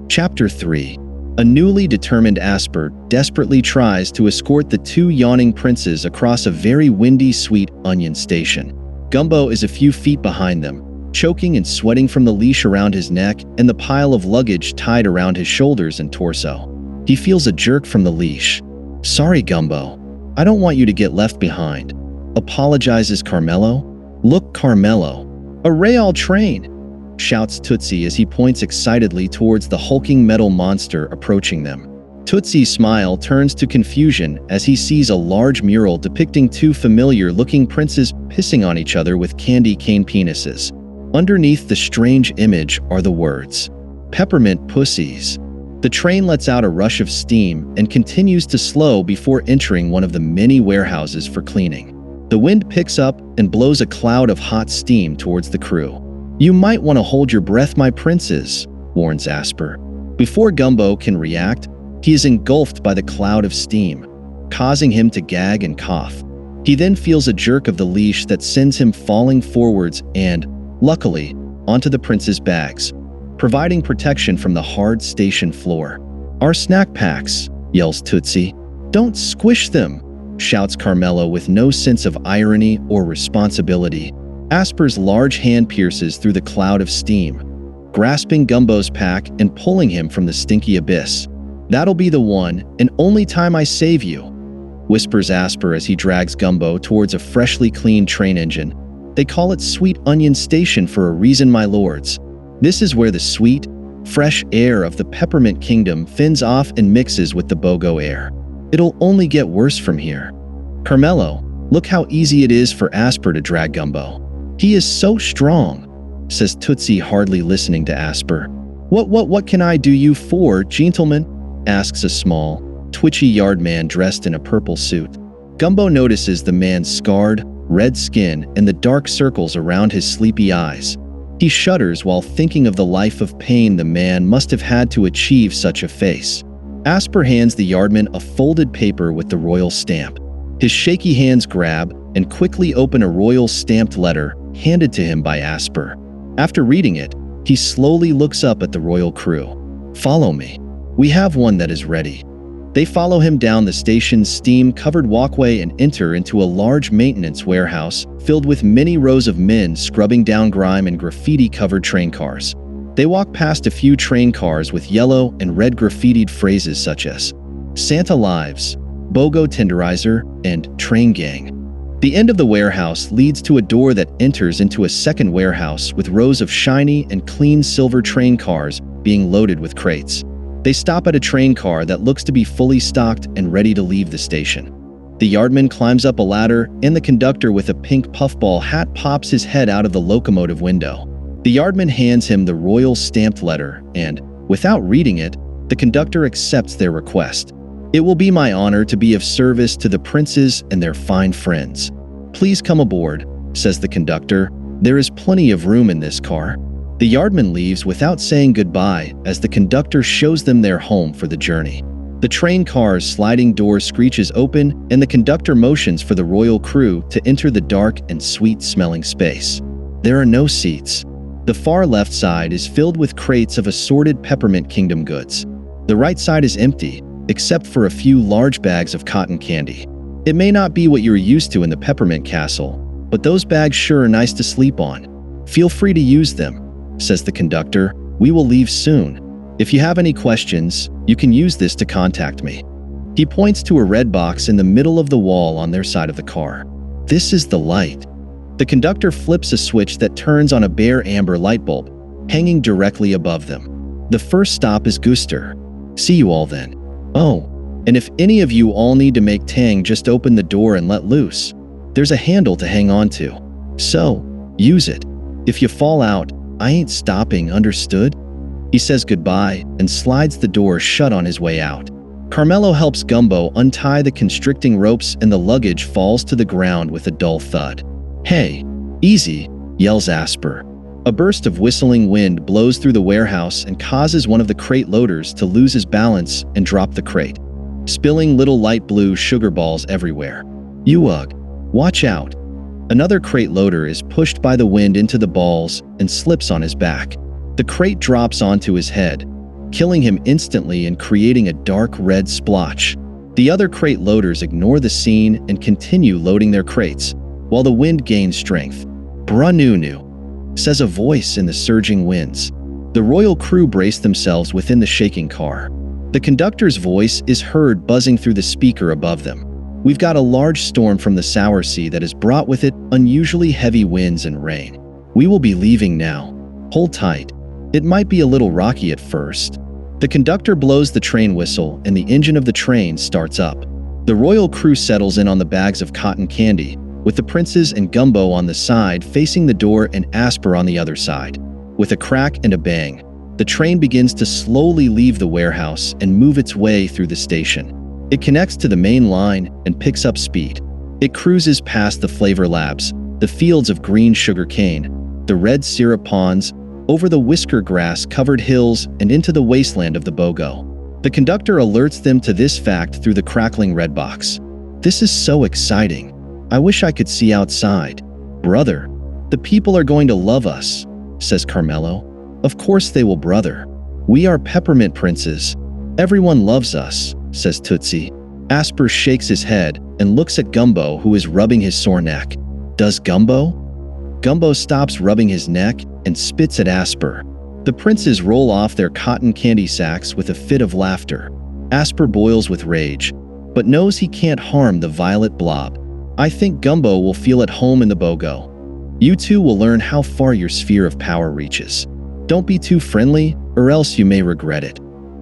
Chapter 3. A newly determined Asper desperately tries to escort the two yawning princes across a very windy Sweet Onion station. Gumbo is a few feet behind them, choking and sweating from the leash around his neck and the pile of luggage tied around his shoulders and torso. He feels a jerk from the leash. "Sorry, Gumbo. I don't want you to get left behind," apologizes Carmelo. "Look, Carmelo. A rail train!" shouts Tootsie as he points excitedly towards the hulking metal monster approaching them. Tootsie's smile turns to confusion as he sees a large mural depicting two familiar-looking princes pissing on each other with candy cane penises. Underneath the strange image are the words, "Peppermint Pussies." The train lets out a rush of steam and continues to slow before entering one of the many warehouses for cleaning. The wind picks up and blows a cloud of hot steam towards the crew. "You might want to hold your breath, my princes," warns Asper. Before Gumbo can react, he is engulfed by the cloud of steam, causing him to gag and cough. He then feels a jerk of the leash that sends him falling forwards and, luckily, onto the prince's bags, providing protection from the hard station floor. "Our snack packs," yells Tootsie. "Don't squish them," shouts Carmelo with no sense of irony or responsibility. Asper's large hand pierces through the cloud of steam, grasping Gumbo's pack and pulling him from the stinky abyss. "That'll be the one and only time I save you," whispers Asper as he drags Gumbo towards a freshly cleaned train engine. "They call it Sweet Onion Station for a reason, my lords. This is where the sweet, fresh air of the Peppermint Kingdom fins off and mixes with the BOGO air. It'll only get worse from here. Carmelo, look how easy it is for Asper to drag Gumbo. He is so strong," says Tootsie, hardly listening to Asper. What can I do you for, gentlemen?" asks a small, twitchy yard man dressed in a purple suit. Gumbo notices the man's scarred, red skin and the dark circles around his sleepy eyes. He shudders while thinking of the life of pain the man must have had to achieve such a face. Asper hands the yardman a folded paper with the royal stamp. His shaky hands grab and quickly open a royal stamped letter handed to him by Asper. After reading it, he slowly looks up at the royal crew. "Follow me. We have one that is ready." They follow him down the station's steam-covered walkway and enter into a large maintenance warehouse filled with many rows of men scrubbing down grime and graffiti-covered train cars. They walk past a few train cars with yellow and red graffitied phrases such as "Santa Lives," "BOGO Tenderizer," and "Train Gang." The end of the warehouse leads to a door that enters into a second warehouse with rows of shiny and clean silver train cars being loaded with crates. They stop at a train car that looks to be fully stocked and ready to leave the station. The yardman climbs up a ladder and the conductor with a pink puffball hat pops his head out of the locomotive window. The yardman hands him the royal stamped letter and, without reading it, the conductor accepts their request. "It will be my honor to be of service to the princes and their fine friends. Please come aboard," says the conductor. "There is plenty of room in this car." The yardman leaves without saying goodbye as the conductor shows them their home for the journey. The train car's sliding door screeches open and the conductor motions for the royal crew to enter the dark and sweet-smelling space. There are no seats. The far left side is filled with crates of assorted Peppermint Kingdom goods. The right side is empty, except for a few large bags of cotton candy. It may not be what you're used to in the Peppermint Castle, but those bags sure are nice to sleep on. "Feel free to use them," says the conductor. "We will leave soon. If you have any questions, you can use this to contact me." He points to a red box in the middle of the wall on their side of the car. "This is the light." The conductor flips a switch that turns on a bare amber light bulb, hanging directly above them. "The first stop is Gooster. See you all then. Oh, and if any of you all need to make tang, just open the door and let loose. There's a handle to hang on to. So, use it. If you fall out, I ain't stopping, understood?" He says goodbye and slides the door shut on his way out. Carmelo helps Gumbo untie the constricting ropes and the luggage falls to the ground with a dull thud. "Hey, easy," yells Asper. A burst of whistling wind blows through the warehouse and causes one of the crate loaders to lose his balance and drop the crate, spilling little light blue sugar balls everywhere. "Ugh, watch out." Another crate loader is pushed by the wind into the balls and slips on his back. The crate drops onto his head, killing him instantly and creating a dark red splotch. The other crate loaders ignore the scene and continue loading their crates, while the wind gains strength. "Branunu," says a voice in the surging winds. The royal crew brace themselves within the shaking car. The conductor's voice is heard buzzing through the speaker above them. "We've got a large storm from the Sour Sea that has brought with it unusually heavy winds and rain. We will be leaving now. Hold tight. It might be a little rocky at first." The conductor blows the train whistle and the engine of the train starts up. The royal crew settles in on the bags of cotton candy, with the princes and Gumbo on the side facing the door and Asper on the other side. With a crack and a bang, the train begins to slowly leave the warehouse and move its way through the station. It connects to the main line and picks up speed. It cruises past the flavor labs, the fields of green sugar cane, the red syrup ponds, over the whisker grass-covered hills and into the wasteland of the BOGO. The conductor alerts them to this fact through the crackling red box. "This is so exciting. I wish I could see outside." "Brother, the people are going to love us," says Carmelo. "Of course they will, brother. We are peppermint princes. Everyone loves us," says Tootsie. Asper shakes his head and looks at Gumbo, who is rubbing his sore neck. "Does Gumbo?" Gumbo stops rubbing his neck and spits at Asper. The princes roll off their cotton candy sacks with a fit of laughter. Asper boils with rage, but knows he can't harm the violet blob. "I think Gumbo will feel at home in the BOGO. You two will learn how far your sphere of power reaches. Don't be too friendly, or else you may regret it,"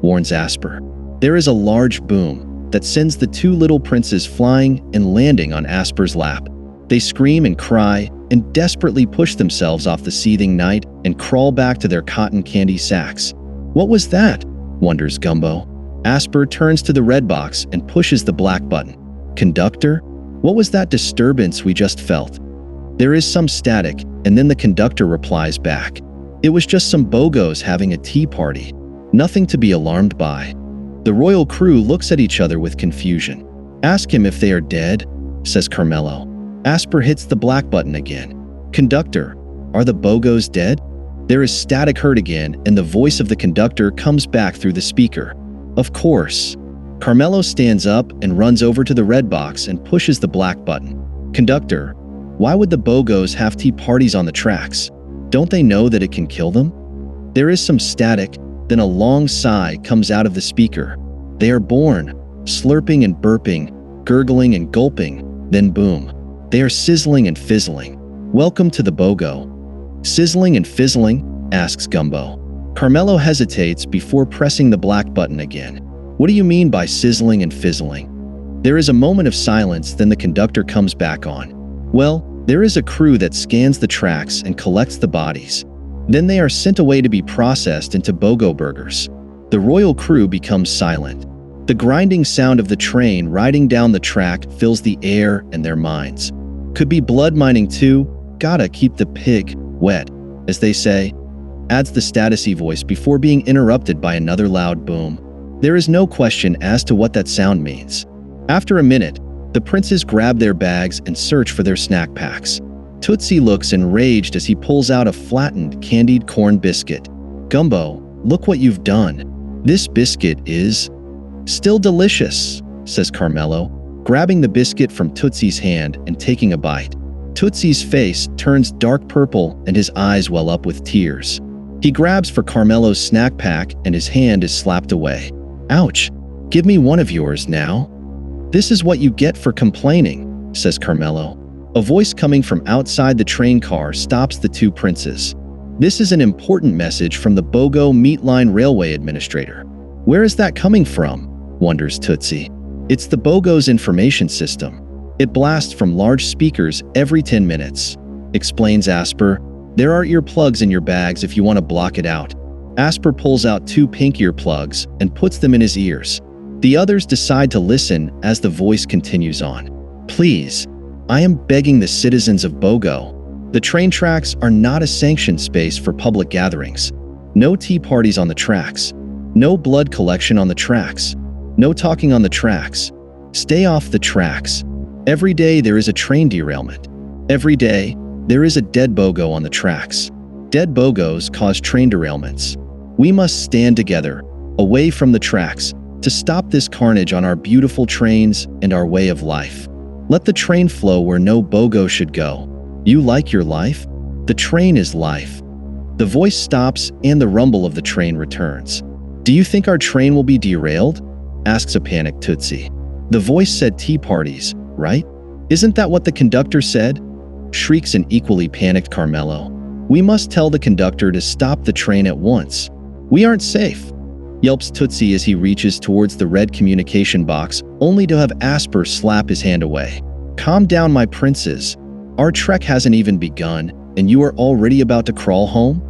warns Asper. There is a large boom that sends the two little princes flying and landing on Asper's lap. They scream and cry and desperately push themselves off the seething night and crawl back to their cotton candy sacks. "What was that?" wonders Gumbo. Asper turns to the red box and pushes the black button. "Conductor, what was that disturbance we just felt?" There is some static, and then the conductor replies back. "It was just some BOGOs having a tea party. Nothing to be alarmed by." The royal crew looks at each other with confusion. "Ask him if they are dead," says Carmelo. Asper hits the black button again. "Conductor, are the BOGOs dead?" There is static heard again, and the voice of the conductor comes back through the speaker. "Of course." Carmelo stands up and runs over to the red box and pushes the black button. "Conductor, why would the BOGOs have tea parties on the tracks? Don't they know that it can kill them?" There is some static, then a long sigh comes out of the speaker. "They are born, slurping and burping, gurgling and gulping, then boom. They are sizzling and fizzling. Welcome to the BOGO." "Sizzling and fizzling?" asks Gumbo. Carmelo hesitates before pressing the black button again. "What do you mean by sizzling and fizzling?" There is a moment of silence, then the conductor comes back on. "Well, there is a crew that scans the tracks and collects the bodies. Then they are sent away to be processed into BOGO burgers." The royal crew becomes silent. The grinding sound of the train riding down the track fills the air and their minds. "Could be blood mining too. Gotta keep the pig wet, as they say," adds the statusy voice before being interrupted by another loud boom. There is no question as to what that sound means. After a minute, the princes grab their bags and search for their snack packs. Tootsie looks enraged as he pulls out a flattened, candied corn biscuit. "Gumbo, look what you've done. This biscuit is still delicious," says Carmelo, grabbing the biscuit from Tootsie's hand and taking a bite. Tootsie's face turns dark purple and his eyes well up with tears. He grabs for Carmelo's snack pack and his hand is slapped away. "Ouch! Give me one of yours now." "This is what you get for complaining," says Carmelo. A voice coming from outside the train car stops the two princes. This is an important message from the BOGO Meat Line Railway Administrator. "Where is that coming from?" wonders Tootsie. "It's the BOGO's information system. It blasts from large speakers every 10 minutes, explains Asper. "There are earplugs in your bags if you want to block it out." Asper pulls out 2 pink earplugs and puts them in his ears. The others decide to listen as the voice continues on. "Please, I am begging the citizens of BOGO. The train tracks are not a sanctioned space for public gatherings. No tea parties on the tracks. No blood collection on the tracks. No talking on the tracks. Stay off the tracks. Every day there is a train derailment. Every day there is a dead BOGO on the tracks. Dead BOGOs cause train derailments. We must stand together away from the tracks, to stop this carnage on our beautiful trains and our way of life. Let the train flow where no BOGO should go. You like your life? The train is life. The voice stops and the rumble of the train returns. Do you think our train will be derailed? Asks a panicked Tootsie. The voice said tea parties, right? Isn't that what the conductor said? Shrieks an equally panicked Carmelo. We must tell the conductor to stop the train at once. We aren't safe, yelps Tootsie as he reaches towards the red communication box, only to have Asper slap his hand away. Calm down, my princes. Our trek hasn't even begun, and you are already about to crawl home?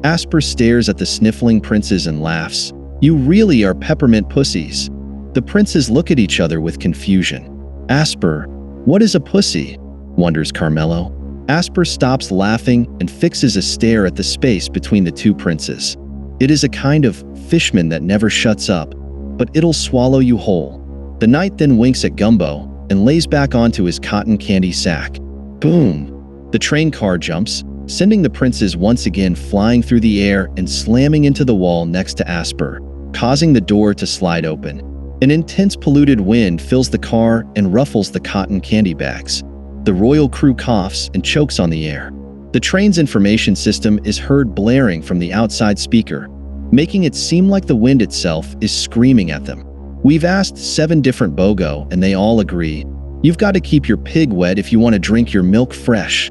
Asper stares at the sniffling princes and laughs. You really are peppermint pussies. The princes look at each other with confusion. Asper, what is a pussy? Wonders Carmelo. Asper stops laughing and fixes a stare at the space between the two princes. It is a kind of fishman that never shuts up, but it'll swallow you whole. The knight then winks at Gumbo and lays back onto his cotton candy sack. Boom! The train car jumps, sending the princes once again flying through the air and slamming into the wall next to Asper, causing the door to slide open. An intense polluted wind fills the car and ruffles the cotton candy bags. The royal crew coughs and chokes on the air. The train's information system is heard blaring from the outside speaker, making it seem like the wind itself is screaming at them. We've asked 7 different BOGO and they all agree. You've got to keep your pig wet if you want to drink your milk fresh.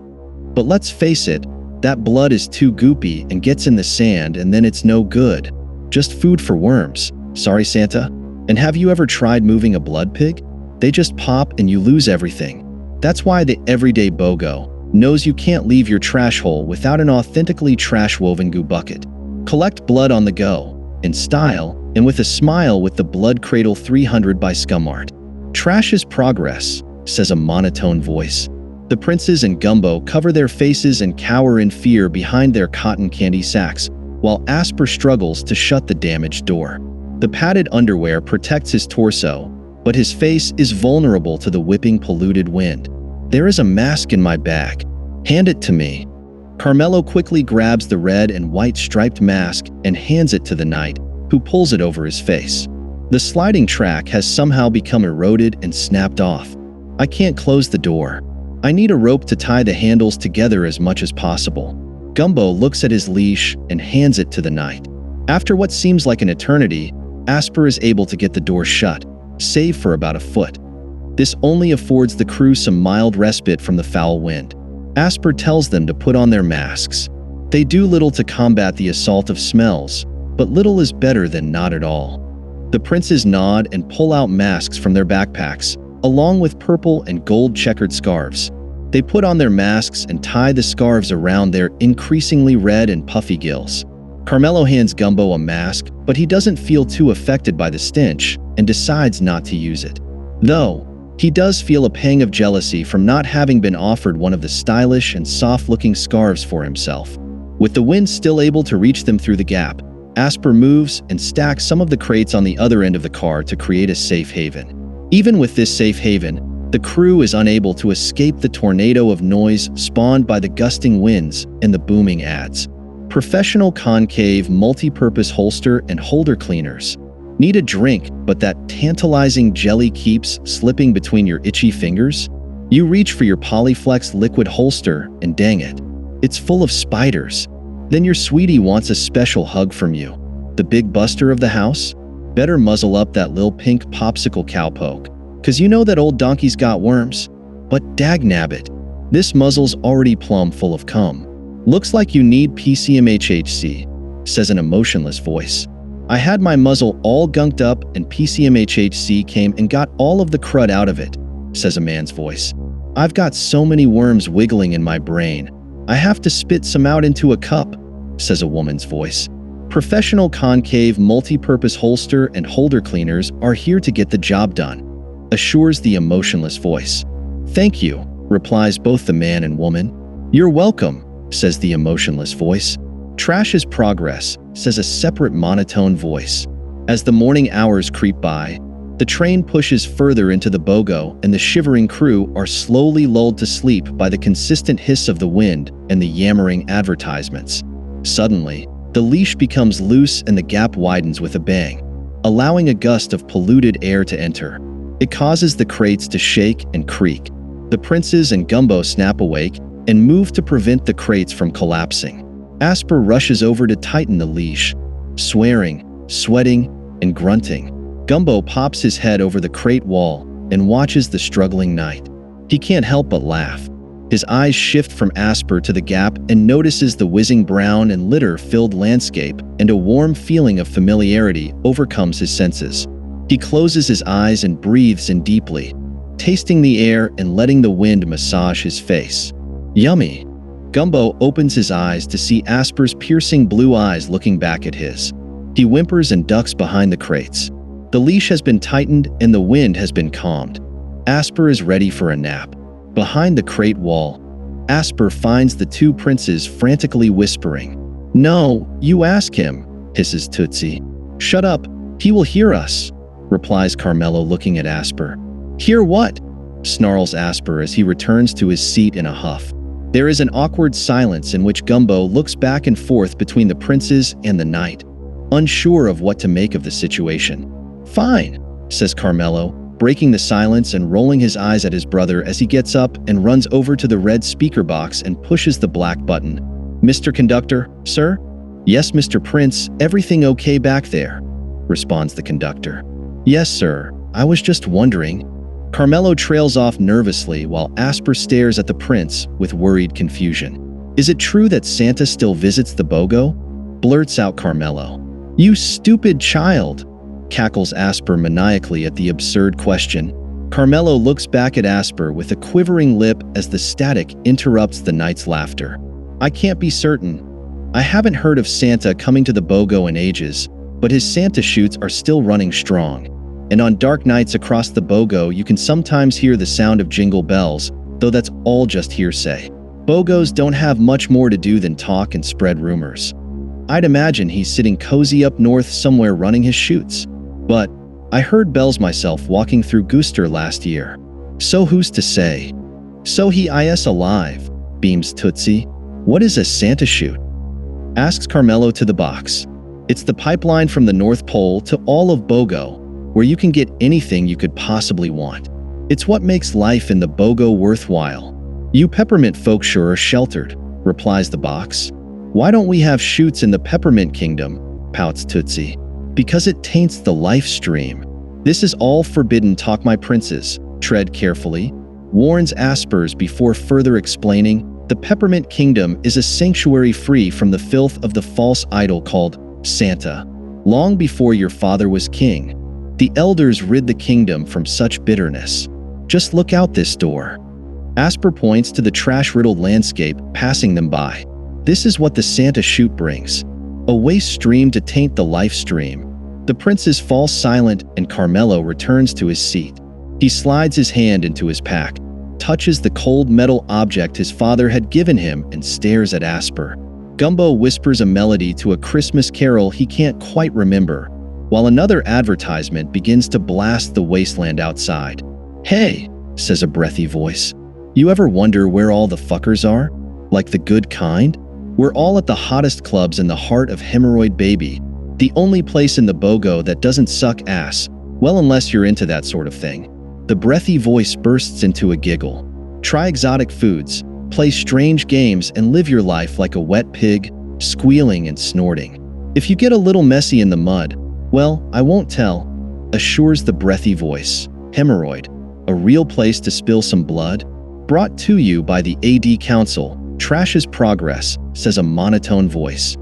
But let's face it, that blood is too goopy and gets in the sand and then it's no good. Just food for worms. Sorry, Santa. And have you ever tried moving a blood pig? They just pop and you lose everything. That's why the everyday BOGO knows you can't leave your trash hole without an authentically trash-woven goo bucket. Collect blood on the go, in style, and with a smile with the Blood Cradle 300 by Scumart. Trash is progress, says a monotone voice. The princes and Gumbo cover their faces and cower in fear behind their cotton candy sacks, while Asper struggles to shut the damaged door. The padded underwear protects his torso, but his face is vulnerable to the whipping polluted wind. There is a mask in my bag. Hand it to me. Carmelo quickly grabs the red and white striped mask and hands it to the knight, who pulls it over his face. The sliding track has somehow become eroded and snapped off. I can't close the door. I need a rope to tie the handles together as much as possible. Gumbo looks at his leash and hands it to the knight. After what seems like an eternity, Asper is able to get the door shut, save for about a foot. This only affords the crew some mild respite from the foul wind. Asper tells them to put on their masks. They do little to combat the assault of smells, but little is better than not at all. The princes nod and pull out masks from their backpacks, along with purple and gold checkered scarves. They put on their masks and tie the scarves around their increasingly red and puffy gills. Carmelo hands Gumbo a mask, but he doesn't feel too affected by the stench and decides not to use it. Though, he does feel a pang of jealousy from not having been offered one of the stylish and soft-looking scarves for himself. With the wind still able to reach them through the gap, Asper moves and stacks some of the crates on the other end of the car to create a safe haven. Even with this safe haven, the crew is unable to escape the tornado of noise spawned by the gusting winds and the booming ads. Professional concave multi-purpose holster and holder cleaners. Need a drink, but that tantalizing jelly keeps slipping between your itchy fingers? You reach for your Polyflex liquid holster and dang it, it's full of spiders. Then your sweetie wants a special hug from you. The big buster of the house? Better muzzle up that lil pink popsicle cowpoke, 'cause you know that old donkey's got worms. But dagnabbit, this muzzle's already plumb full of cum. Looks like you need PCMHHC, says an emotionless voice. I had my muzzle all gunked up and PCMHHC came and got all of the crud out of it, says a man's voice. I've got so many worms wiggling in my brain. I have to spit some out into a cup, says a woman's voice. Professional concave multi-purpose holster and holder cleaners are here to get the job done, assures the emotionless voice. Thank you, replies both the man and woman. You're welcome, says the emotionless voice. Trash is progress, says a separate monotone voice. As the morning hours creep by, the train pushes further into the BOGO and the shivering crew are slowly lulled to sleep by the consistent hiss of the wind and the yammering advertisements. Suddenly, The leash becomes loose and the gap widens with a bang, allowing a gust of polluted air to enter. It causes the crates to shake and creak. The princes and Gumbo snap awake and move to prevent the crates from collapsing. Asper rushes over to tighten the leash, swearing, sweating, and grunting. Gumbo pops his head over the crate wall and watches the struggling knight. He can't help but laugh. His eyes shift from Asper to the gap and notices the whizzing brown and litter-filled landscape, and a warm feeling of familiarity overcomes his senses. He closes his eyes and breathes in deeply, tasting the air and letting the wind massage his face. Yummy! Gumbo opens his eyes to see Asper's piercing blue eyes looking back at his. He whimpers and ducks behind the crates. The leash has been tightened and the wind has been calmed. Asper is ready for a nap. Behind the crate wall, Asper finds the two princes frantically whispering. "No, you ask him," hisses Tootsie. "Shut up, he will hear us," replies Carmelo looking at Asper. "Hear what?" snarls Asper as he returns to his seat in a huff. There is an awkward silence in which Gumbo looks back and forth between the princes and the knight, unsure of what to make of the situation. "Fine," says Carmelo, breaking the silence and rolling his eyes at his brother as he gets up and runs over to the red speaker box and pushes the black button. "Mr. Conductor, sir?" "Yes, Mr. Prince, everything okay back there?" responds the conductor. "Yes, sir, I was just wondering." Carmelo trails off nervously while Asper stares at the prince with worried confusion. "Is it true that Santa still visits the BOGO?" blurts out Carmelo. "You stupid child!" cackles Asper maniacally at the absurd question. Carmelo looks back at Asper with a quivering lip as the static interrupts the knight's laughter. "I can't be certain. I haven't heard of Santa coming to the BOGO in ages, but his Santa shoots are still running strong. And on dark nights across the BOGO, you can sometimes hear the sound of jingle bells, though that's all just hearsay. BOGOs don't have much more to do than talk and spread rumors. I'd imagine he's sitting cozy up north somewhere running his shoots. But I heard bells myself walking through Gooster last year. So who's to say?" "So he is alive," beams Tootsie. "What is a Santa shoot?" asks Carmelo to the box. "It's the pipeline from the North Pole to all of BOGO, where you can get anything you could possibly want. It's what makes life in the BOGO worthwhile. You peppermint folk sure are sheltered," replies the box. "Why don't we have shoots in the Peppermint Kingdom?" pouts Tootsie. "Because it taints the life stream. This is all forbidden talk, my princes. Tread carefully," warns Aspers before further explaining. "The Peppermint Kingdom is a sanctuary free from the filth of the false idol called Santa. Long before your father was king, the elders rid the kingdom from such bitterness. Just look out this door." Asper points to the trash-riddled landscape passing them by. "This is what the Santa shoot brings. A waste stream to taint the life stream." The princes fall silent and Carmelo returns to his seat. He slides his hand into his pack, touches the cold metal object his father had given him, and stares at Asper. Gumbo whispers a melody to a Christmas carol he can't quite remember, while another advertisement begins to blast the wasteland outside. "Hey," says a breathy voice. "You ever wonder where all the fuckers are? Like the good kind? We're all at the hottest clubs in the heart of Hemorrhoid Baby, the only place in the BOGO that doesn't suck ass, well, unless you're into that sort of thing." The breathy voice bursts into a giggle. "Try exotic foods, play strange games, and live your life like a wet pig, squealing and snorting. If you get a little messy in the mud, well, I won't tell," assures the breathy voice. "Hemorrhoid, a real place to spill some blood? Brought to you by the AD Council. Trash's progress," says a monotone voice.